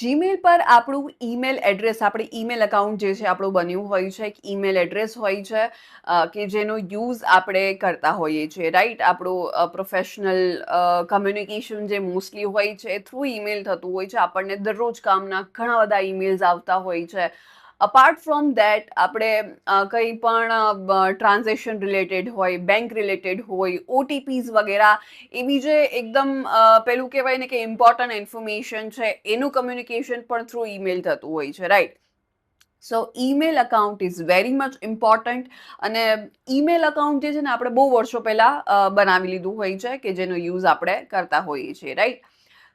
Gmail પર આપણું email address, આપણે ઈમેલ અકાઉન્ટ જે છે આપણું બન્યું હોય છે, એક ઈમેલ એડ્રેસ હોય છે કે જેનો યુઝ આપણે કરતા હોઈએ છીએ, રાઈટ? આપણું પ્રોફેશનલ કમ્યુનિકેશન જે મોસ્ટલી હોય છે થ્રુ ઈમેલ થતું હોય છે. આપણને દરરોજ કામના ઘણા બધા ઈમેલ્સ આવતા હોય છે. અપાર્ટ ફ્રોમ ધેટ આપણે કંઈ પણ ટ્રાન્ઝેક્શન રિલેટેડ હોય, બેંક રિલેટેડ હોય, ઓટીપીઝ વગેરે એવી જે એકદમ પેલું કહેવાય ને કે ઇમ્પોર્ટન્ટ ઇન્ફોર્મેશન છે એનું કમ્યુનિકેશન પણ થ્રુ ઈમેલ થતું હોય છે, right? So email account is very much important. અને ઈમેલ અકાઉન્ટ જે છે ને આપણે બહુ વર્ષો પહેલા બનાવી લીધું હોય છે કે જેનો યુઝ આપણે કરતા હોઈએ છીએ, રાઈટ?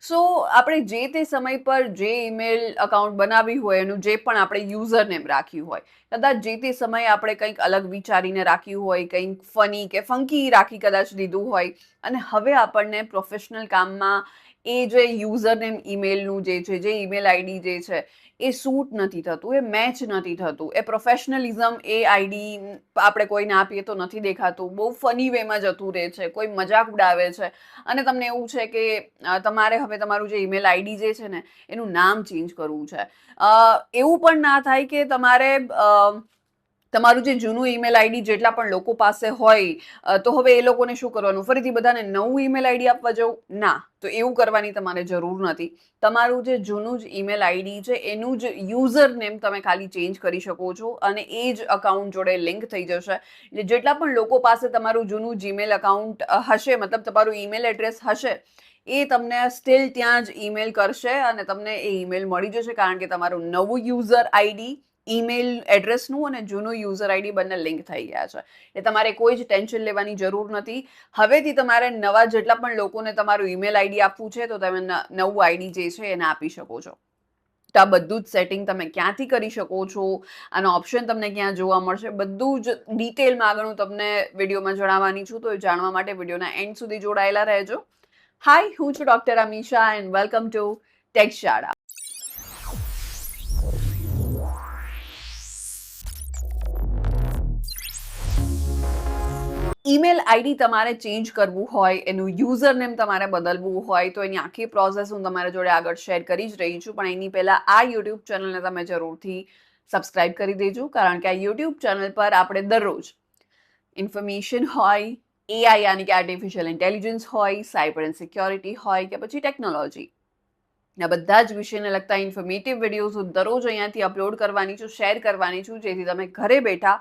સો આપણે જે તે સમય પર જે ઈમેલ અકાઉન્ટ બનાવ્યું હોય એનું જે પણ આપણે યુઝર નેમ રાખ્યું હોય, કદાચ જે તે સમયે આપણે કંઈક અલગ વિચારીને રાખ્યું હોય, કંઈક ફની કે ફંકી રાખી કદાચ દીધું હોય, અને હવે આપણને પ્રોફેશનલ કામમાં એ જે યુઝર નેમ ઈમેલનું જે છે, જે ઈમેલ આઈડી જે છે એ સૂટ નથી થતું, એ મેચ નથી થતું, એ પ્રોફેશનલિઝમ એ આઈડી આપણે કોઈને આપીએ તો નથી દેખાતું, બહુ ફની વેમાં જતું રહે છે, કોઈ મજાક ઉડાવે છે, અને તમને એવું છે કે તમારે હવે તમારું જે ઈમેલ આઈડી જે છે ને એનું નામ ચેન્જ કરવું છે. એવું પણ ના થાય કે તમારે તમારું જે જૂનું ઈમેલ આઈડી જેટલા પણ લોકો પાસે હોય તો હવે એ લોકોને શું કરવાનું, ફરીથી બધાને નવું ઈમેલ આઈડી આપવા જવું? ના, તો એવું કરવાની તમારે જરૂર નથી. તમારું જે જૂનું જ ઈમેલ આઈડી છે એનું જ યુઝર નેમ તમે ખાલી ચેન્જ કરી શકો છો અને એ જ અકાઉન્ટ જોડે લિંક થઈ જશે. એટલે જેટલા પણ લોકો પાસે તમારું જૂનું જીમેલ અકાઉન્ટ હશે, મતલબ તમારું ઈમેલ એડ્રેસ હશે, એ તમને સ્ટીલ ત્યાં જ ઈમેલ કરશે અને તમને એ ઈમેલ મળી જશે, કારણ કે તમારું નવું યુઝર આઈડી ઈમેલ એડ્રેસનું અને જૂનું યુઝર આઈડી બંને લિંક થઈ ગયા છે. એટલે તમારે કોઈ જ ટેન્શન લેવાની જરૂર નથી. હવેથી તમારે નવા જેટલા પણ લોકોને તમારું ઈમેલ આઈડી આપવું છે તો તમે નવું આઈડી જે છે એને આપી શકો છો. તો આ બધું જ સેટિંગ તમે ક્યાંથી કરી શકો છો, આનો ઓપ્શન તમને ક્યાં જોવા મળશે, બધું જ ડિટેલમાં આગળ હું તમને વિડીયોમાં જણાવવાની છું. તો એ જાણવા માટે વિડીયોના એન્ડ સુધી જોડાયેલા રહેજો. હાય, હું છું doctor Amisha and welcome to take શાળા. ઈમેલ આઈડી તમારે ચેન્જ કરવું હોય, એનું યુઝર નેમ તમારે બદલવું હોય તો એની આખી પ્રોસેસ હું તમારા જોડે આગળ શેર કરી જ રહી છું. પણ એની પહેલા આ યુટ્યુબ ચેનલને તમે જરૂરથી સબસ્ક્રાઇબ કરી દેજો, કારણ કે આ યુટ્યુબ ચેનલ પર આપણે દરરોજ ઇન્ફોર્મેશન હોય, એઆઈ યાની કે આર્ટિફિશિયલ ઇન્ટેલિજન્સ હોય, સાયબર એન્ડ સિક્યોરિટી હોય કે પછી ટેકનોલોજી, આ બધા જ વિષયને લગતા ઇન્ફોર્મેટિવ વિડીયોઝ હું દરરોજ અહીંયાથી અપલોડ કરવાની છું, શેર કરવાની છું, જેથી તમે ઘરે બેઠા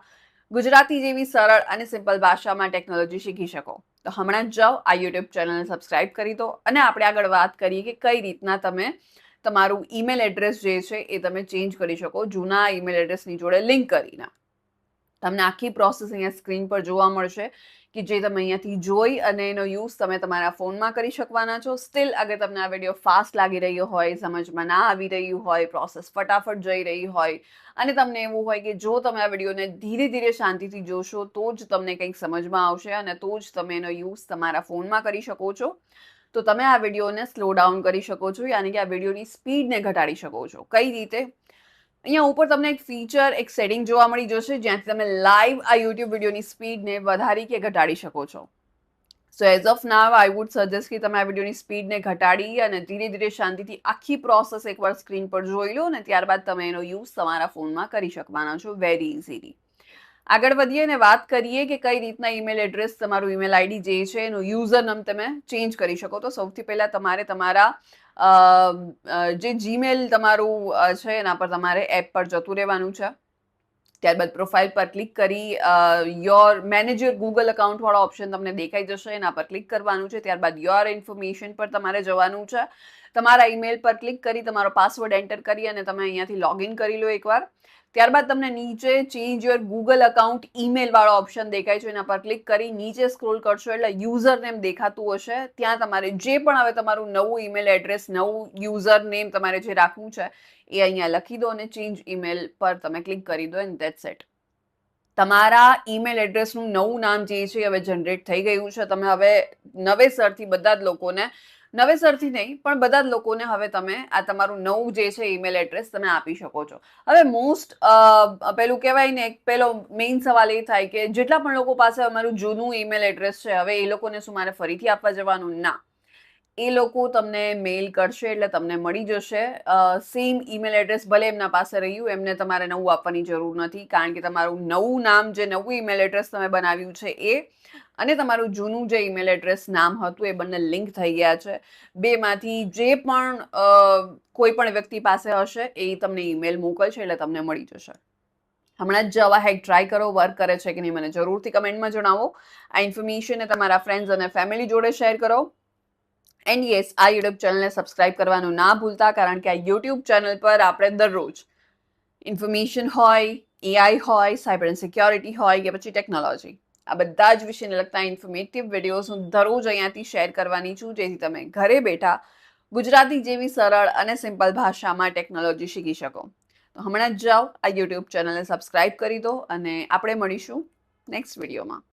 ગુજરાતી જેવી સરળ અને સિમ્પલ ભાષામાં ટેકનોલોજી શીખી શકો. તો હમણાં જ જાઓ, આ યુટ્યુબ ચેનલને સબસ્ક્રાઇબ કરી દો અને આપણે આગળ વાત કરીએ કે કઈ રીતના તમે તમારું ઈમેલ એડ્રેસ જે છે એ તમે ચેન્જ કરી શકો જૂના ઈમેલ એડ્રેસની જોડે લિંક કરીને. તમને આખી પ્રોસેસ અહીંયા સ્ક્રીન પર જોવા મળશે કે જે તમે અહીંયાથી જોઈ અને એનો યુઝ તમે તમારા ફોનમાં કરી શકવાના છો. સ્ટીલ અગર તમને આ વિડીયો ફાસ્ટ લાગી રહ્યો હોય, સમજમાં ના આવી રહ્યું હોય, પ્રોસેસ ફટાફટ જઈ રહી હોય અને તમને એવું હોય કે જો તમે આ વિડીયોને ધીરે ધીરે શાંતિથી જોશો તો જ તમને કંઈક સમજમાં આવશે અને તો જ તમે એનો યુઝ તમારા ફોનમાં કરી શકો છો, તો તમે આ વિડીયોને સ્લો ડાઉન કરી શકો છો, યાની કે આ વિડીયોની સ્પીડને ઘટાડી શકો છો. કઈ રીતે? અહીંયા ઉપર તમને એક ફીચર, એક સેટિંગ જોવા મળી જશે જ્યાંથી તમે લાઈવ આ યુટ્યુબ વિડીયોની સ્પીડને વધારી કે ઘટાડી શકો છો. સો as of now I would suggest કે તમે આ વિડીયોની સ્પીડને ઘટાડી અને ધીરે ધીરે શાંતિથી આખી પ્રોસેસ એકવાર સ્ક્રીન પર જોઈ લો અને ત્યારબાદ તમે એનો યુઝ તમારા ફોનમાં કરી શકવાના છો વેરી ઇઝીલી. આગળ વધીએ અને વાત કરીએ કે કઈ રીતના ઈમેલ એડ્રેસ, તમારું ઈમેલ આઈડી જે છે એનું યુઝર નામ તમે ચેન્જ કરી શકો. તો સૌથી પહેલા તમારે તમારા જે જીમેલ તમારું છે એના પર તમારે એપ પર જતું રહેવાનું છે. ત્યારબાદ પ્રોફાઇલ પર ક્લિક કરી યોર મેનેજર ગૂગલ અકાઉન્ટ વાળો ઓપ્શન તમને દેખાઈ જશે, એના પર ક્લિક કરવાનું છે. ત્યારબાદ યોર ઇન્ફોર્મેશન પર તમારે જવાનું છે. તમારા ઈમેલ પર ક્લિક કરી તમારો પાસવર્ડ એન્ટર કરી અને તમે અહીંયાથી લોગિન કરી લો એકવાર. ત્યારબાદ તમને નીચે change your Google account email વાળો ઓપ્શન દેખાય છે, એના પર ક્લિક કરી નીચે સ્ક્રોલ કરશો એટલે યુઝર નેમ દેખાતું હશે. ત્યાં તમારે જે પણ હવે તમારું નવું ઈમેલ એડ્રેસ, નવું યુઝર નેમ તમારે જે રાખવું છે એ અહીંયા લખી દો અને ચેન્જ ઈમેલ પર તમે ક્લિક કરી દો એન્ડ ધેટ્સ ઇટ. તમારા ઈમેલ એડ્રેસનું નવું નામ જે છે હવે જનરેટ થઈ ગયું છે. તમે હવે નવેસરથી બધા જ લોકોને, નવેસરથી નહીં પણ બધા જ લોકોને હવે તમે આ તમારું નવું જે છે ઈમેલ એડ્રેસ તમે આપી શકો છો. હવે મોસ્ટ પેલું કહેવાય ને, પેલો મેઇન સવાલ એ થાય કે જેટલા પણ લોકો પાસે અમારું જૂનું ઈમેલ એડ્રેસ છે હવે એ લોકોને શું મારે ફરીથી આપવા જવાનું? ના, એ લોકો તમને મેઇલ કરશે એટલે તમને મળી જશે. સેમ ઈમેલ એડ્રેસ ભલે એમના પાસે રહ્યું, એમને તમારે નવું આપવાની જરૂર નથી, કારણ કે તમારું નવું નામ, જે નવું ઈમેલ એડ્રેસ તમે બનાવ્યું છે એ, અને તમારું જૂનું જે ઈમેલ એડ્રેસ નામ હતું એ બંને લિંક થઈ ગયા છે. બેમાંથી જે પણ કોઈ પણ વ્યક્તિ પાસે હશે એ તમને ઈમેલ મોકલશે એટલે તમને મળી જશે. હમણાં જ આવા હેક ટ્રાય કરો, વર્ક કરે છે કે નહીં મને જરૂરથી કમેન્ટમાં જણાવો. આ ઇન્ફોર્મેશનને તમારા ફ્રેન્ડ્સ અને ફેમિલી જોડે શેર કરો. એન્ડ યસ, આ યુટ્યુબ ચેનલને સબસ્ક્રાઇબ કરવાનું ના ભૂલતા, કારણ કે આ યુટ્યુબ ચેનલ પર આપણે દરરોજ ઇન્ફોર્મેશન હોય, એઆઈ હોય, સાયબર એન્ડ સિક્યોરિટી હોય કે પછી ટેકનોલોજી, આ બધા જ વિષયને લગતા ઇન્ફોર્મેટિવ વિડીયોઝ હું દરરોજ અહીંયાથી શેર કરવાની છું, જેથી તમે ઘરે બેઠા ગુજરાતી જેવી સરળ અને સિમ્પલ ભાષામાં ટેકનોલોજી શીખી શકો. તો હમણાં જ જાઓ, આ યુટ્યુબ ચેનલને સબસ્ક્રાઇબ કરી દો, અને આપણે મળીશું નેક્સ્ટ વિડીયોમાં.